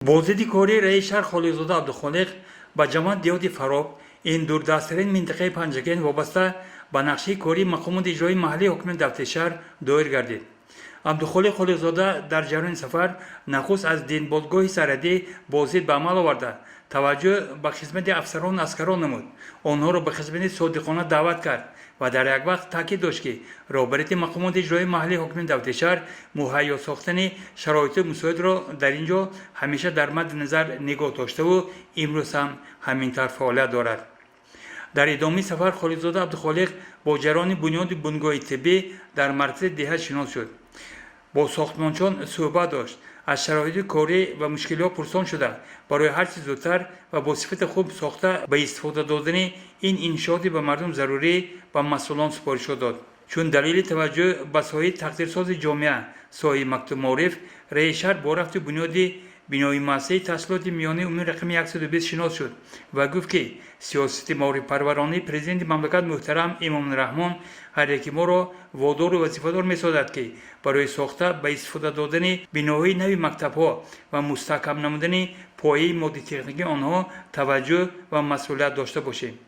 بازدید کاری رئیس شهر خالقزاده عبدالخالق با جماعت دیهات فاراب این دوردستترین منطقه پنجاکент وابسته به نقشه کاری مقامات اجرایی محلی حکومت دفتر شهر دایر گردید. عبدالخالق خالقزاده در جریان سفر نخست از دینبالگاه سرحدی بازدید به عمل آورده توجه به خدمت افسران اسکران نمود. آنها را به خدمت صادقانه دعوت کرد و در یک وقت تاکید داشت که رهبری مقامات اجرایی محلی حکومت دفتر شهر مهیا ساختن شرایط مساعد را در اینجا همیشه در مد نظر نگاه داشته و امروز هم همینطور فعالیت دارد. در ادامه سفر خالقزاده عبدالخالق با جریان بنیاد بنگاه طبی در مرکز دیه شناس شد. با ساختمانچان صحبت داشت، از شرایط کاری و مشکلات پرسان شده برای هر چیز زودتر و با صفت خوب ساخته به استفاده دادن این انشاءات به مردم ضروری و مسئولان سپارش داد. چون دلیل توجه به ساحه تقدیرساز جامعه ساحه مکتب معارف رئیس شهر با رفت بنیاد بنای مؤسسه تحصیلات میانه عمومی رقم 120 شناس شد و گفت که سیاست معارف پرورانه پرزیدنت مملکت محترم امام رحمان هر یکی ما را وادار و وظیفه‌دار می‌سازد که برای ساخته به استفاده دادن بناهای نوی مکتب‌ها و مستحکم نمودن پایه مادی تکنیکی آنها توجه و مسئولیت داشته باشیم.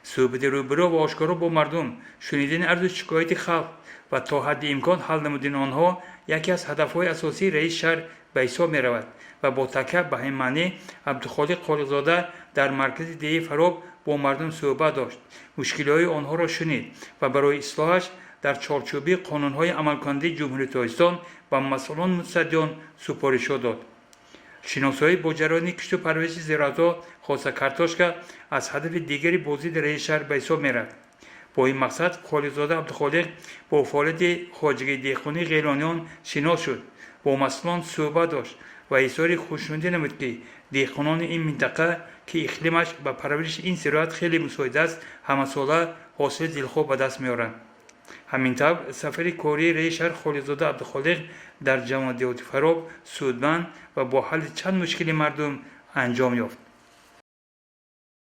صحبت روبرو و آشکارا با مردم، شنیدن عرض و شکایت خلق و تا حد امکان حل نمودن آنها یکی از هدف‌های اساسی رئیس شهر به حساب می‌رود و با تاکید به همین معنی عبدالخالق خالقزاده در مرکز دیه فاراب با مردم صحبت داشت، مشکلات آنها را شنید و برای اصلاحش در چارچوب قانون‌های عملکننده جمهوری اسلامی و مسئولان متصدیان سپارش داد. شناسایی با جریان کشت و پرورش زراعت‌ها خاصه کارتاشکا از هدف دیگری بازدید رئیس شهر به حساب می‌رفت. با این مقصد خالقزاده عبدالخالق با فعالیت خواجگی دهقانی غیلانیان شناس شد، با مسئولان صحبت داشت و اظهار خوشنودی نمود که دهقانان این منطقه که اقلیمش به پرورش این زراعت خیلی مساعد است همه ساله حاصل دلخواه به دست می‌آورند. همینطور سفر کاری رئیس شهر خالقزاده عبدالخالق در جماعت دیهات فاراب سودمند و با حل چند مشکل مردم انجام یافت.